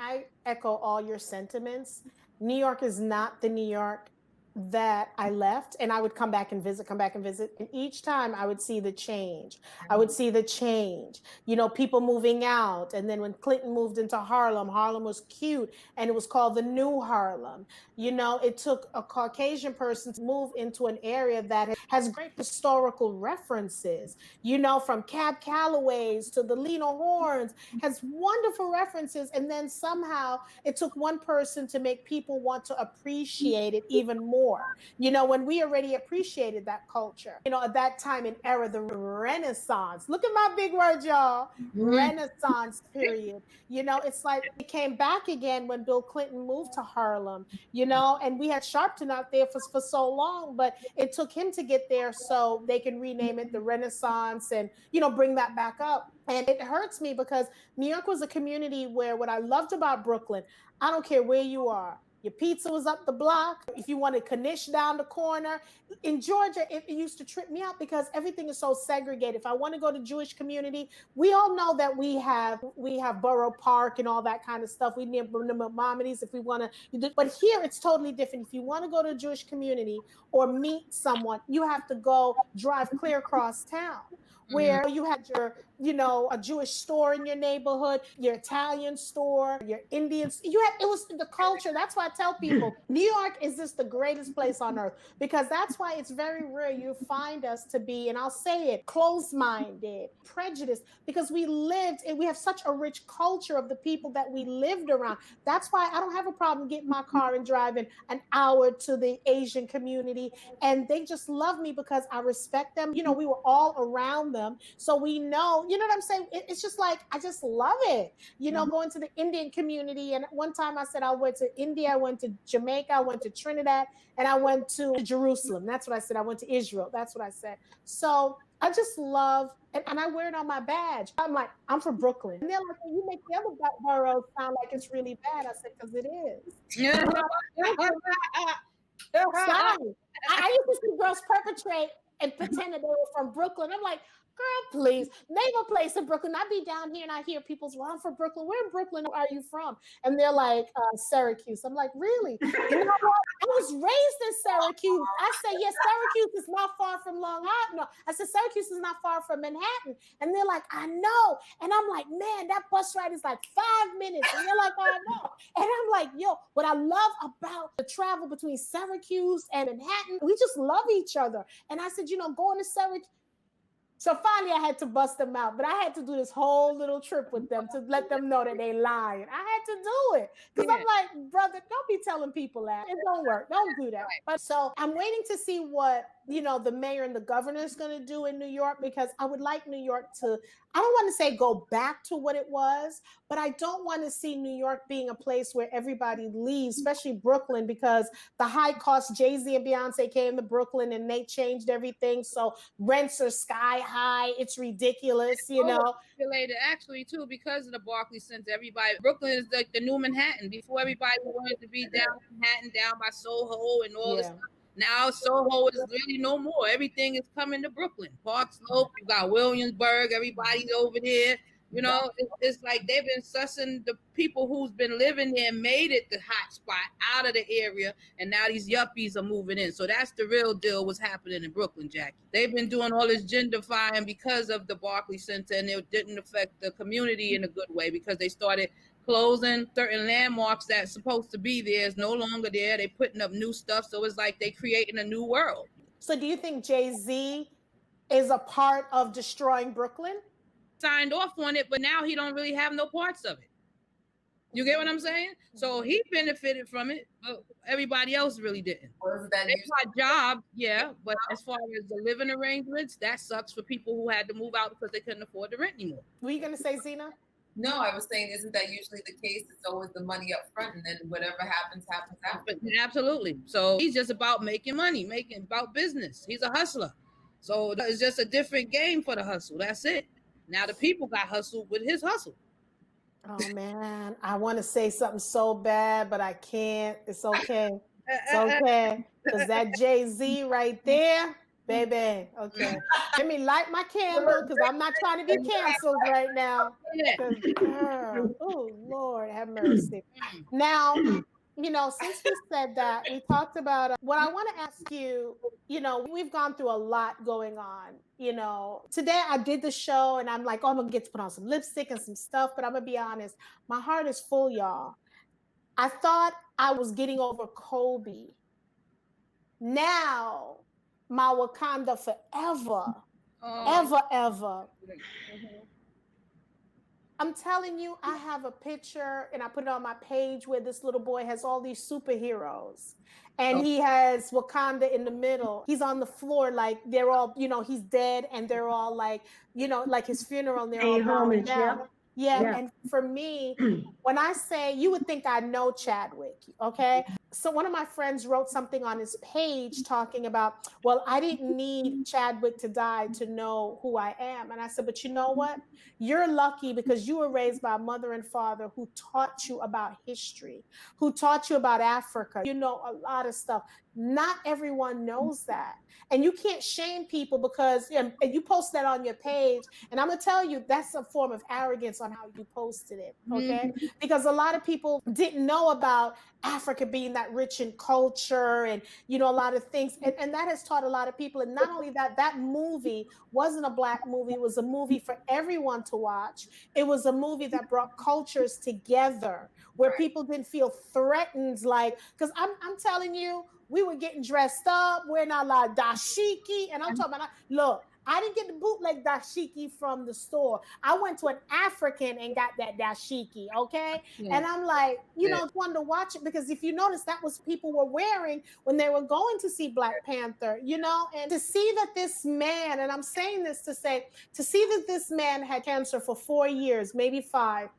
I echo all your sentiments. New York is not the New York that I left, and I would come back and visit, come back and visit. And each time I would see the change. I would see the change. You know, people moving out. And then when Clinton moved into Harlem, Harlem was cute and it was called the New Harlem. You know, it took a Caucasian person to move into an area that has great historical references, you know, from Cab Calloway's to the Lena Horns, has wonderful references. And then somehow it took one person to make people want to appreciate it even more. You know, when we already appreciated that culture, you know, at that time and era, the Renaissance. Look at my big word, y'all. Renaissance period. You know, it's like it came back again when Bill Clinton moved to Harlem, you know, and we had Sharpton out there for so long, but it took him to get there so they can rename it the Renaissance and, you know, bring that back up. And it hurts me because New York was a community where what I loved about Brooklyn, I don't care where you are. Your pizza was up the block. If you wanted Knish down the corner. In Georgia, it used to trip me out because everything is so segregated. If I want to go to Jewish community, we all know that we have Borough Park and all that kind of stuff. We need the Maimonides if we want to. But here it's totally different. If you want to go to a Jewish community or meet someone, you have to go drive clear across town where you had your, you know, a Jewish store in your neighborhood, your Italian store, your Indians. It was the culture. That's why I tell people New York is just the greatest place on earth because that's why it's very rare you find us to be, and I'll say it, closed-minded, prejudiced, because we lived and we have such a rich culture of the people that we lived around. That's why I don't have a problem getting my car and driving an hour to the Asian community, and they just love me because I respect them. You know, we were all around them, so we know, you know what I'm saying? It's just like, I just love it. You know, going to the Indian community. And one time I said I went to India, I went to Jamaica, I went to Trinidad, and I went to Jerusalem. That's what I said. I went to Israel. That's what I said. So I just love, and I wear it on my badge. I'm like, I'm from Brooklyn. And they're like, well, you make the other boroughs sound like it's really bad. I said, because it is. Sorry. I used to see girls perpetrate and pretend that they were from Brooklyn. I'm like, girl, please name a place in Brooklyn. I be down here and I hear people's, well, I'm from Brooklyn. Where in Brooklyn are you from? And they're like, Syracuse. I'm like, really? You know what? I was raised in Syracuse. I said, yes, Syracuse is not far from Long Island. No, I said, Syracuse is not far from Manhattan. And they're like, I know. And I'm like, man, that bus ride is like 5 minutes. And they're like, I know. And I'm like, yo, what I love about the travel between Syracuse and Manhattan, we just love each other. And I said, you know, going to Syracuse. So finally, I had to bust them out, but I had to do this whole little trip with them to let them know that they lying. I had to do it because I'm like, brother, don't be telling people that. It don't work. Don't do that. But so I'm waiting to see what, you know, the mayor and the governor is going to do in New York, because I would like New York to, I don't want to say go back to what it was, but I don't want to see New York being a place where everybody leaves, especially Brooklyn, because the high cost, Jay-Z and Beyonce came to Brooklyn and they changed everything. So rents are sky high. It's ridiculous, you know. Actually, too, because of the Barclays Center, everybody, Brooklyn is like the new Manhattan. Before, everybody wanted to be down Manhattan, down by Soho and all this stuff. Now Soho is really no more. Everything is coming to Brooklyn. Park Slope, you got Williamsburg, everybody's over there. You know, it's like they've been sussing the people who's been living there, made it the hot spot out of the area, and now these yuppies are moving in. So that's the real deal what's happening in Brooklyn, Jackie. They've been doing all this gentrifying because of the Barclays Center, and it didn't affect the community in a good way because they started closing certain landmarks that's supposed to be there is no longer there. They're putting up new stuff, so it's like they creating a new world. So do you think Jay-Z is a part of destroying Brooklyn? Signed off on it, but now he don't really have no parts of it. You get what I'm saying? So he benefited from it, but everybody else really didn't. They got jobs, yeah, but as far as the living arrangements, that sucks for people who had to move out because they couldn't afford the rent anymore. Were you going to say, Zena? No, I was saying, isn't that usually the case? It's always the money up front, and then whatever happens, happens after. Absolutely. So he's just about making money, about business. He's a hustler. So it's just a different game for the hustle. That's it. Now the people got hustled with his hustle. Oh man, I want to say something so bad, but I can't. It's okay. It's okay. Because that Jay-Z right there, Baby, okay. Let me light my candle because I'm not trying to be canceled right now. Yeah. 'Cause, girl, oh Lord, have mercy. Now, since we said that, we talked about what I want to ask you. We've gone through a lot going on. Today I did the show and I'm like, oh, I'm gonna get to put on some lipstick and some stuff, but I'm gonna be honest, my heart is full, y'all. I thought I was getting over Kobe. Now, my Wakanda forever, ever. I'm telling you, I have a picture and I put it on my page where this little boy has all these superheroes and he has Wakanda in the middle. He's on the floor like they're all, he's dead and they're all like, like his funeral and they're all bowing down. Yeah. And for me, when I say, you would think I know Chadwick, okay? So one of my friends wrote something on his page talking about, well, I didn't need Chadwick to die to know who I am. And I said, but you know what? You're lucky because you were raised by a mother and father who taught you about history, who taught you about Africa. You know a lot of stuff. Not everyone knows that. And you can't shame people because and you post that on your page. And I'm going to tell you, that's a form of arrogance on how you posted it, okay? Because a lot of people didn't know about Africa being that rich in culture and, a lot of things. And that has taught a lot of people. And not only that, that movie wasn't a Black movie. It was a movie for everyone to watch. It was a movie that brought cultures together where people didn't feel threatened. Like, because I'm telling you, we were getting dressed up, wearing our dashiki. And I'm talking about, look, I didn't get the bootleg dashiki from the store. I went to an African and got that dashiki, okay? Yeah. And I'm like, wanted to watch it because if you notice, that was people were wearing when they were going to see Black Panther, and to see that this man, and I'm saying this to say, to see that this man had cancer for 4 years, maybe 5,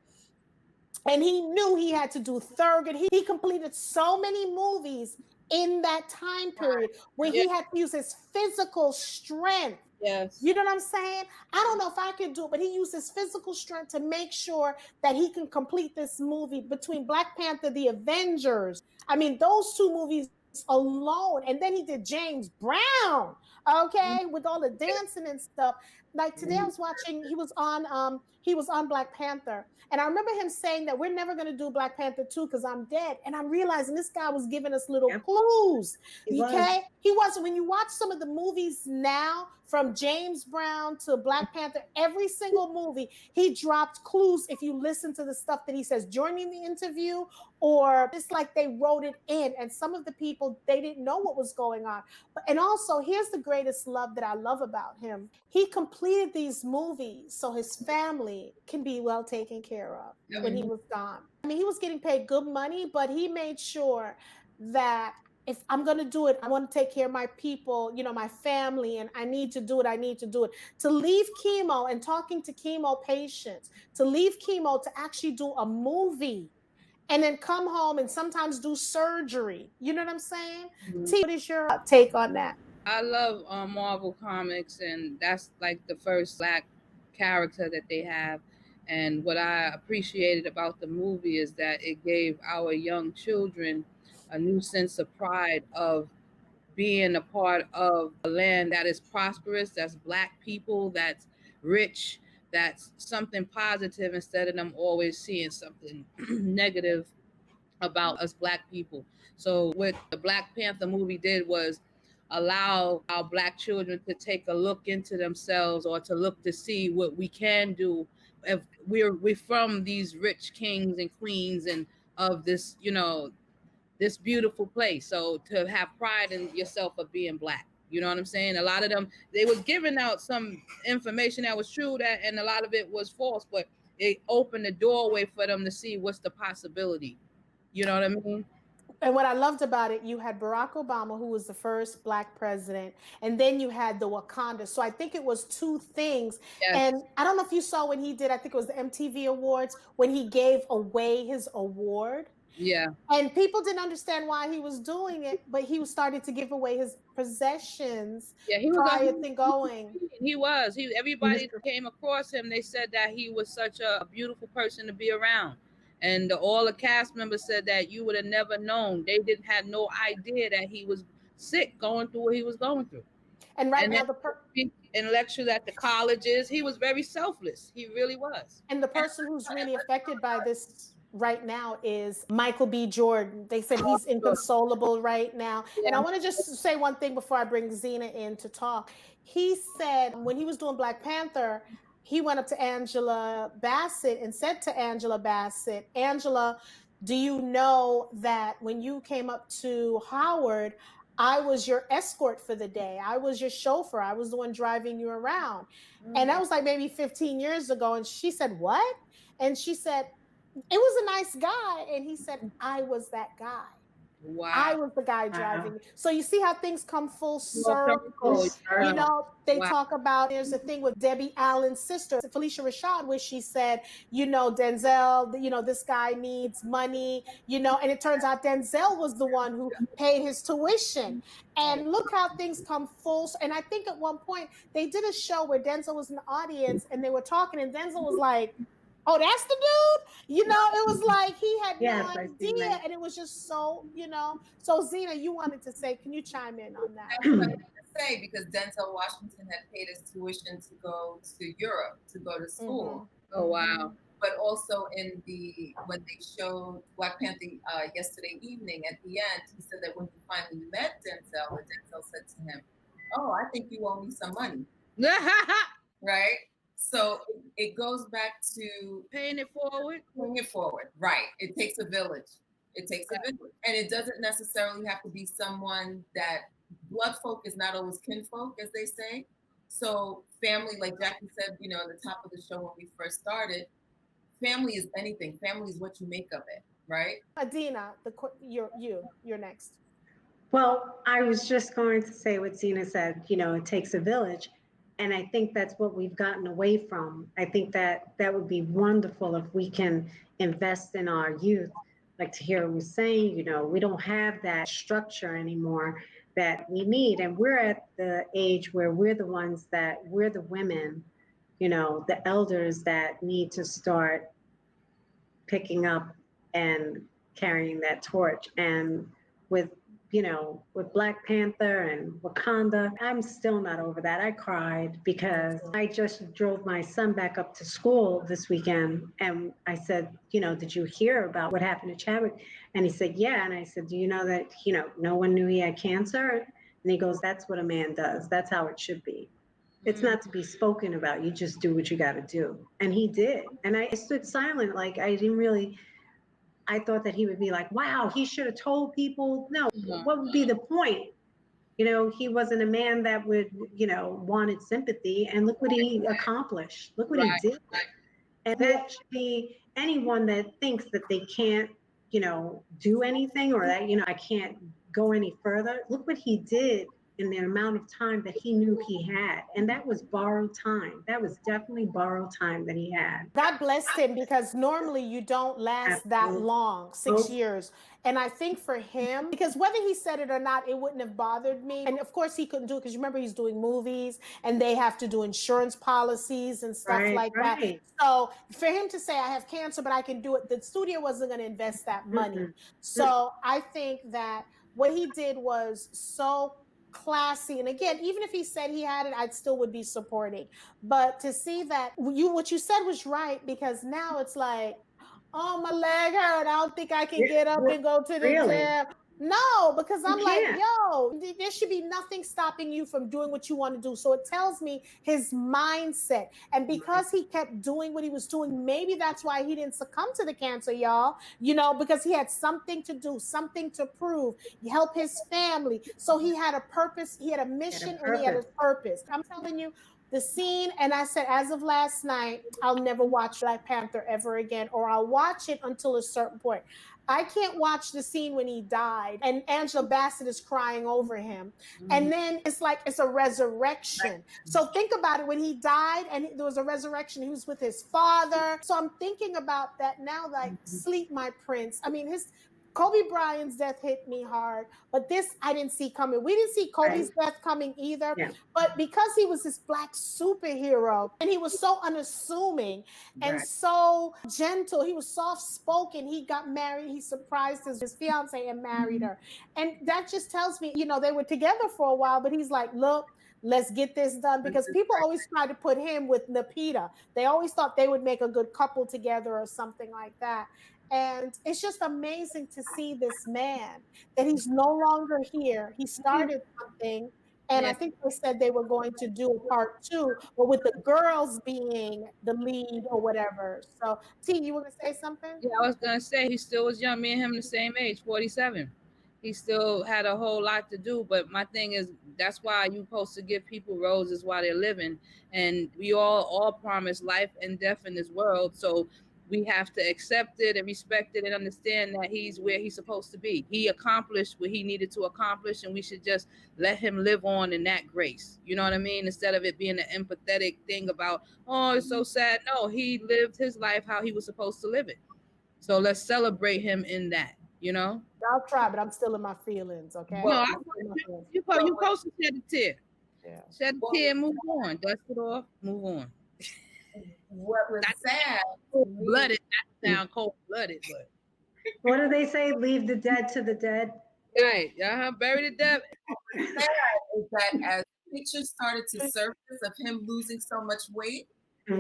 and he knew he had to do Thurgood. He completed so many movies in that time period where he had to use his physical strength. Yes. You know what I'm saying? I don't know if I could do it, but he used his physical strength to make sure that he can complete this movie between Black Panther, The Avengers. I mean, those 2 movies alone. And then he did James Brown, okay, with all the dancing and stuff. Like today I was watching, he was on Black Panther. And I remember him saying that we're never going to do Black Panther 2 because I'm dead. And I'm realizing this guy was giving us little clues. He wasn't. When you watch some of the movies now, from James Brown to Black Panther, every single movie, he dropped clues if you listen to the stuff that he says during the interview, or it's like they wrote it in. And some of the people, they didn't know what was going on. And also, here's the greatest love that I love about him. He completed these movies so his family can be well taken care of when he was gone. I mean, he was getting paid good money, but he made sure that if I'm going to do it, I want to take care of my people, my family, and I need to do it. To leave chemo and talking to chemo patients, to leave chemo to actually do a movie and then come home and sometimes do surgery. You know what I'm saying? T, what is your take on that? I love Marvel Comics, and that's like the first Black character that they have. And what I appreciated about the movie is that it gave our young children a new sense of pride of being a part of a land that is prosperous, that's Black people, that's rich, that's something positive instead of them always seeing something negative about us Black people. So what the Black Panther movie did was allow our Black children to take a look into themselves, or to look to see what we can do if we're from these rich kings and queens and of this, this beautiful place. So to have pride in yourself of being Black, you know what I'm saying? A lot of them, they was giving out some information that was true, and a lot of it was false, but it opened the doorway for them to see what's the possibility. You know what I mean? And what I loved about it, you had Barack Obama, who was the first Black president, and then you had the Wakanda. So I think it was 2 things. Yes. And I don't know if you saw when he did, I think it was the MTV Awards, when he gave away his award. Yeah. And people didn't understand why he was doing it, but he was starting to give away his possessions. Yeah, he was prior to going. Everybody came across him. They said that he was such a beautiful person to be around. And all the cast members said that you would have never known. They didn't have no idea that he was sick, going through what he was going through. And right And now, then and lectured at the colleges. He was very selfless. He really was. and the person who's really affected by this right now is Michael B. Jordan. They said he's inconsolable right now. And I want to just say one thing before I bring Zena in to talk. He said when he was doing Black Panther, he went up to Angela Bassett and said to Angela Bassett, Angela, do you know that when you came up to Howard, I was your escort for the day. I was your chauffeur. I was the one driving you around. And that was like maybe 15 years ago. And she said, what? And she said, it was a nice guy. And he said, I was that guy. Wow. I was the guy driving. So you see how things come full circle. You know, they talk about, there's a thing with Debbie Allen's sister, Felicia Rashad, where she said, you know, Denzel, you know, this guy needs money, you know, and it turns out Denzel was the one who paid his tuition. And look how things come full. And I think at one point they did a show where Denzel was in the audience and they were talking and Denzel was like, oh, that's the dude? You know, it was like he had no idea. And it was just so, you know. So, Zena, you wanted to say, can you chime in on that? That's what I was going to say, because Denzel Washington had paid his tuition to go to Europe, to go to school. Oh, wow. But also when they showed Black Panther yesterday evening, at the end, he said that when he finally met Denzel, Denzel said to him, oh, I think you owe me some money. Right? So it goes back to paying it forward. Paying it forward, right. It takes a village. It takes a village. And it doesn't necessarily have to be someone that, blood folk is not always kinfolk, as they say. So family, like Jackie said, you know, at the top of the show when we first started, family is anything. Family is what you make of it, right? Adina, you're next. Well, I was just going to say what Zena said, you know, it takes a village. And I think that's what we've gotten away from. I think that would be wonderful if we can invest in our youth. Like Tahira was saying, you know, we don't have that structure anymore that we need. And we're at the age where we're the ones that, we're the women, you know, the elders that need to start picking up and carrying that torch. And with, you know, with Black Panther and Wakanda, I'm still not over that. I cried because I just drove my son back up to school this weekend. And I said, you know, did you hear about what happened to Chadwick? And he said, yeah. And I said, do you know that, you know, no one knew he had cancer? And he goes, that's what a man does. That's how it should be. It's not to be spoken about. You just do what you got to do. And he did. And I stood silent. Like I thought that he would be like, wow, he should have told people. No, what would be the point? You know, he wasn't a man that would, you know, wanted sympathy. And look what he accomplished. Look what he did. And that should be anyone that thinks that they can't, you know, do anything or that, you know, I can't go any further. Look what he did in the amount of time that he knew he had. And that was borrowed time. That was definitely borrowed time that he had. God blessed him, because normally you don't last that long, 6 years. And I think for him, because whether he said it or not, it wouldn't have bothered me. And of course he couldn't do it because remember he's doing movies and they have to do insurance policies and stuff that. So for him to say I have cancer, but I can do it, the studio wasn't going to invest that money. So I think that what he did was so classy. And again, even if he said he had it, I still would be supporting. But to see that what you said was right, because now it's like, oh, my leg hurt. I don't think I can get up and go to the gym. No, because I'm like, yo, there should be nothing stopping you from doing what you want to do. So it tells me his mindset. And because he kept doing what he was doing, maybe that's why he didn't succumb to the cancer, y'all, you know, because he had something to do, something to prove, help his family. So he had a purpose, he had a mission, and he had a purpose. I'm telling you, the scene, and I said, as of last night, I'll never watch Black Panther ever again, or I'll watch it until a certain point. I can't watch the scene when he died and Angela Bassett is crying over him. And then it's like, it's a resurrection. So think about it, when he died and there was a resurrection, he was with his father. So I'm thinking about that now, like, sleep, my prince. I mean, Kobe Bryant's death hit me hard, but this I didn't see coming. We didn't see Kobe's death coming either, but because he was this Black superhero and he was so unassuming and so gentle, he was soft-spoken, he got married, he surprised his fiance and married her. And that just tells me, you know, they were together for a while, but he's like, look, let's get this done, because people always try to put him with Napita. They always thought they would make a good couple together or something like that. And it's just amazing to see this man, that he's no longer here. He started something, and I Yeah. think they said they were going to do a part 2, but with the girls being the lead or whatever. So, T, you were going to say something? Yeah, I was gonna say he still was young. Me and him the same age, 47. He still had a whole lot to do. But my thing is, that's why you're supposed to give people roses while they're living. And we all promise life and death in this world. So we have to accept it and respect it and understand that he's where he's supposed to be. He accomplished what he needed to accomplish, and we should just let him live on in that grace. You know what I mean? Instead of it being an empathetic thing about, oh, it's so sad. No, he lived his life how he was supposed to live it. So let's celebrate him in that, you know? I'll try, but I'm still in my feelings, okay? No, I'm still in my feelings. you supposed to shed a tear. Yeah. Shed a tear and move on. Dust it off, move on. What was sad, Blooded, that sound cold blooded, but What do they say? Leave the dead to the dead. right, bury the dead. is that as pictures started to surface of him losing so much weight,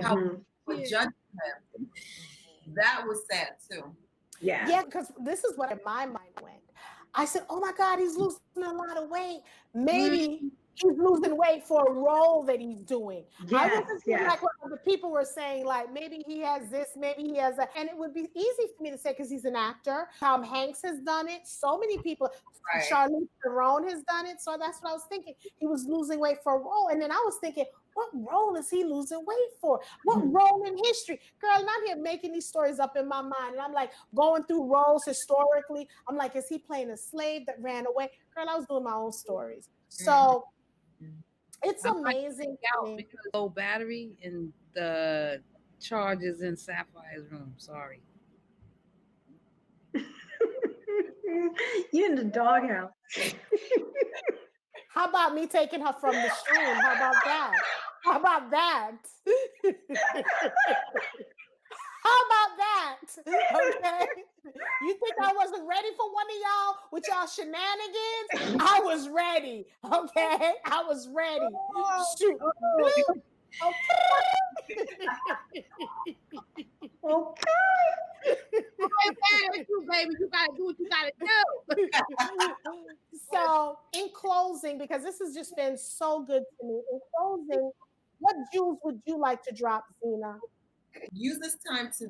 how Mhm. people were judging him. That was sad too. Yeah. Yeah, because this is what in my mind went. I said, oh my God, he's losing a lot of weight. Maybe he's losing weight for a role that he's doing. I Yes, wasn't feeling yes. like what the people were saying, like maybe he has this, maybe he has that. And it would be easy for me to say because he's an actor. Tom Hanks has done it. So many people. Right. Charlize Theron has done it. So that's what I was thinking. He was losing weight for a role. And then I was thinking, what role is he losing weight for? What role in history? Girl, and I'm here making these stories up in my mind. And I'm like going through roles historically. I'm like, is he playing a slave that ran away? Girl, I was doing my own stories. So it's amazing. Out because low battery and the charges in Sapphire's room. Sorry. You in the doghouse. How about me taking her from the stream? How about that? How about that? How about that? Okay. You think I wasn't ready for one of y'all with y'all shenanigans? I was ready. Okay. I was ready. Shoot. Okay. You, baby, you gotta do what you gotta do. So, in closing, because this has just been so good to me, in closing, what jewels would you like to drop, Zena? Use this time to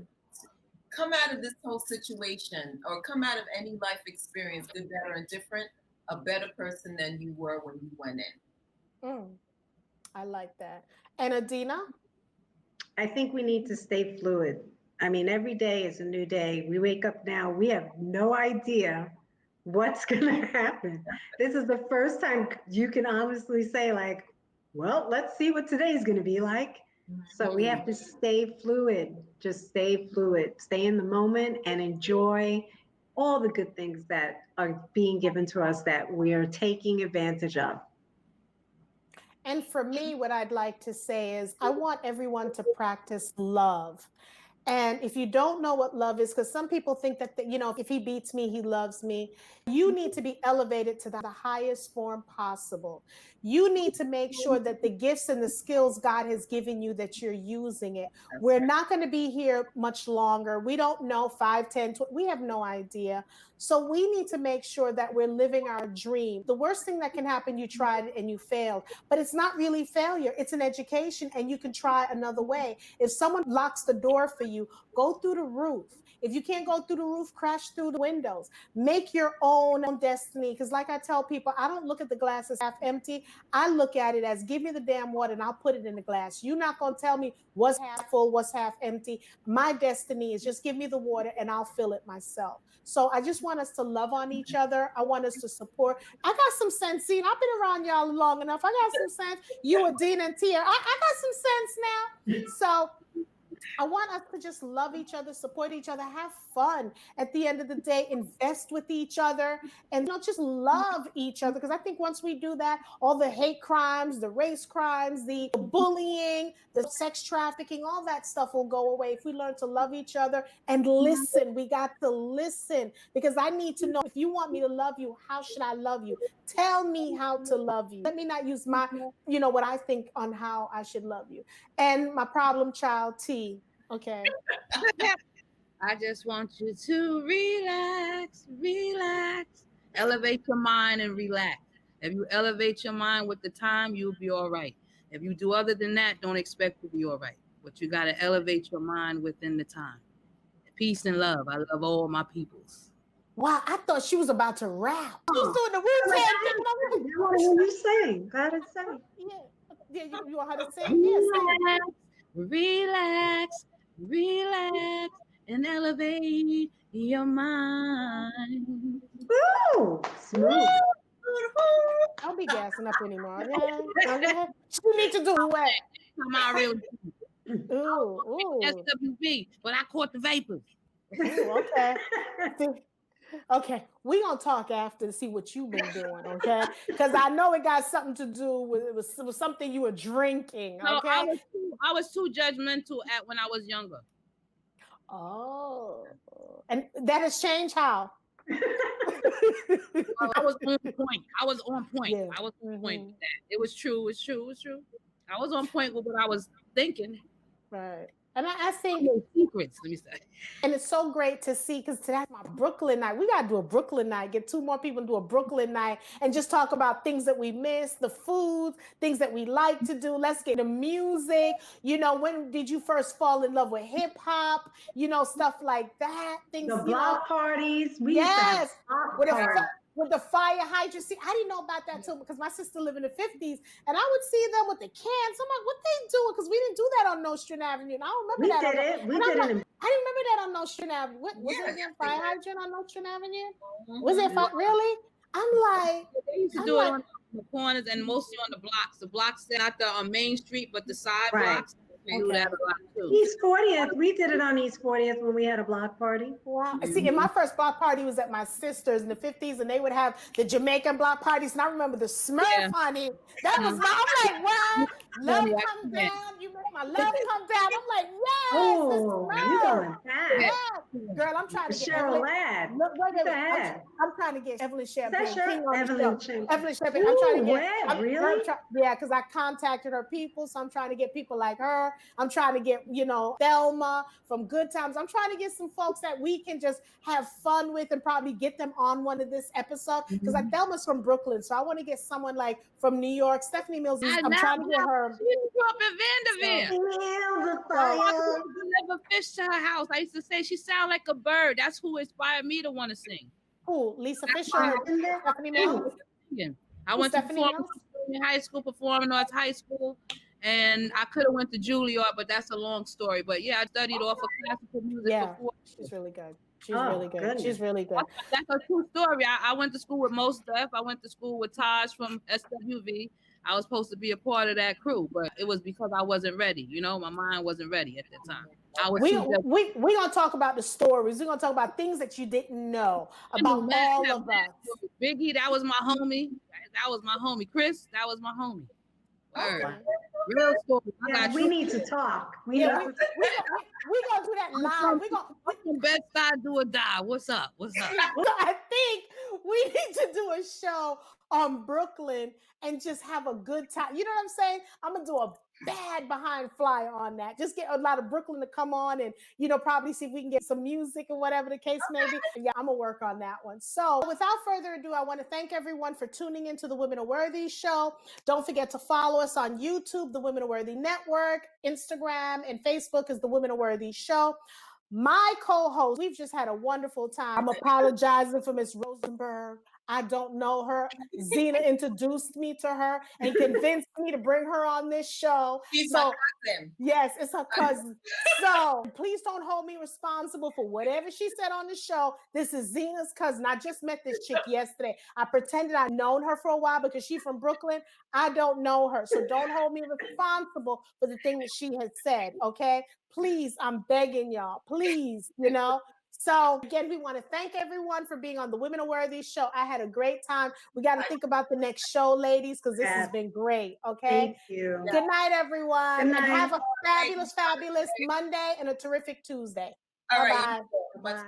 come out of this whole situation or come out of any life experience, good, bad, or indifferent, a better person than you were when you went in. I like that. And Adina? I think we need to stay fluid. I mean, every day is a new day. We wake up now, we have no idea what's going to happen. This is the first time you can honestly say, like, well, let's see what today's going to be like. So we have to stay fluid, just stay fluid, stay in the moment and enjoy all the good things that are being given to us that we are taking advantage of. And for me, what I'd like to say is I want everyone to practice love. And if you don't know what love is, because some people think that, if he beats me, he loves me. You need to be elevated to the highest form possible. You need to make sure that the gifts and the skills God has given you, that you're using it. We're not going to be here much longer. We don't know, 5, 10, 20, we have no idea. So we need to make sure that we're living our dream. The worst thing that can happen, you tried and you failed, but it's not really failure. It's an education and you can try another way. If someone locks the door for you, go through the roof. If you can't go through the roof, crash through the windows. Make your own destiny. Because like I tell people, I don't look at the glass as half empty. I look at it as give me the damn water and I'll put it in the glass. You're not going to tell me what's half full, what's half empty. My destiny is just give me the water and I'll fill it myself. So I just want us to love on each other. I want us to support. I got some sense. See, I've been around y'all long enough. I got some sense. You, Adina, and Tia. I got some sense now. So I want us to just love each other, support each other, have fun. At the end of the day, invest with each other, and just love each other. Because I think once we do that, all the hate crimes, the race crimes, the bullying, the sex trafficking, all that stuff will go away if we learn to love each other and listen. We got to listen, because I need to know, if you want me to love you, how should I love you? Tell me how to love you. Let me not use my, what I think on how I should love you. And my problem child, T. Okay. I just want you to relax, relax, elevate your mind and relax. If you elevate your mind with the time, you'll be all right. If you do other than that, don't expect to be all right. But you got to elevate your mind within the time. Peace and love. I love all my peoples. Wow, I thought she was about to rap. She was doing the Wu-Tang thing. What are you saying? Go ahead and sing. Yeah, you want her to sing? Yes. Relax, relax, and elevate your mind. Ooh, smooth. I'll be gassing up anymore. Yeah. You need to do what? Come on, really. Ooh. SWV, but I caught the vapors. Ooh, okay. Okay, we're going to talk after to see what you've been doing, okay? Because I know it got something to do with, it was something you were drinking, okay? No, I was too judgmental when I was younger. Oh, and that has changed how? I was on point. Yeah. I was on point with that. It was true. I was on point with what I was thinking. Right. And I think secrets, let me say. And it's so great to see, because today's my Brooklyn night. We got to do a Brooklyn night, get 2 more people to do a Brooklyn night and just talk about things that we miss, the foods, things that we like to do. Let's get the music. When did you first fall in love with hip hop? Stuff like that. Things. The block parties. We yes. Used to have with the fire hydrant. See, I didn't know about that too, because my sister lived in the 50s, and I would see them with the cans. I'm like, what they doing? Because we didn't do that on Nostrand Avenue. And I don't remember that. We did it. I didn't remember that on Nostrand Avenue. Was there a fire hydrant on Nostrand Avenue? Was it really? I'm like, they used to do it on the corners and mostly on the blocks. The blocks not the Main Street, but the side blocks. They do that a lot too. East 40th. We did it on East 40th when we had a block party. Wow. See, and my first block party was at my sister's in the 50s, and they would have the Jamaican block parties. And I remember the Smurf, honey. That was I'm like, wow, love come down. You make my love come down. I'm like, yes. Oh, you going fast. Yes. Girl, I'm trying to get Cheryl Ladd. I'm trying to get Evelyn Champagne. Evelyn Champagne. Evelyn Champagne. I'm trying to get. Really? Because I contacted her people, so I'm trying to get people like her. I'm trying to get, Thelma from Good Times. I'm trying to get some folks that we can just have fun with and probably get them on one of this episode. Because Thelma's from Brooklyn, so I want to get someone like from New York. Stephanie Mills. I'm trying to get her. She grew up in Vanderveer. I never fish to her house. I used to say she sound like a bird. That's who inspired me to want to sing. Who? Lisa Fisher? Stephanie Mills? I went to high school, Performing Arts High School. And I could have went to Juilliard, but that's a long story. But yeah, I studied off of classical music before. She's really good. She's really good. Goodness. She's really good. That's a true story. I went to school with Mos Def. I went to school with Taj from SWV. I was supposed to be a part of that crew, but it was because I wasn't ready. My mind wasn't ready at that time. We're going to talk about the stories. We're going to talk about things that you didn't know about all of us. Biggie, that was my homie. That was my homie. Chris, that was my homie. Okay. Real story. We need to talk. We're gonna do that live. We're gonna Bed-Stuy do or die. What's up? I think we need to do a show on Brooklyn and just have a good time. You know what I'm saying? I'm gonna do a bad behind flyer on that. Just get a lot of Brooklyn to come on and probably see if we can get some music or whatever the case may be. Yeah, I'm gonna work on that one. So without further ado, I want to thank everyone for tuning into the Women Are Worthy show. Don't forget to follow us on YouTube, the Women Are Worthy Network, Instagram, and Facebook is the Women Are Worthy show. My co-host, we've just had a wonderful time. I'm apologizing for Miss Rosenberg. I don't know her. Zena introduced me to her and convinced me to bring her on this show. She's my cousin. Yes, it's her cousin. So please don't hold me responsible for whatever she said on the show. This is Zena's cousin. I just met this chick yesterday. I pretended I'd known her for a while because she's from Brooklyn. I don't know her. So don't hold me responsible for the thing that she has said, okay? Please, I'm begging y'all. Please, you know? So again, we want to thank everyone for being on the Women Are Worthy show. I had a great time. We got to think about the next show, ladies, because this has been great. Okay. Thank you. Good night, everyone. Good night. And have a fabulous, fabulous Monday and a terrific Tuesday. All Bye-bye. right. Bye.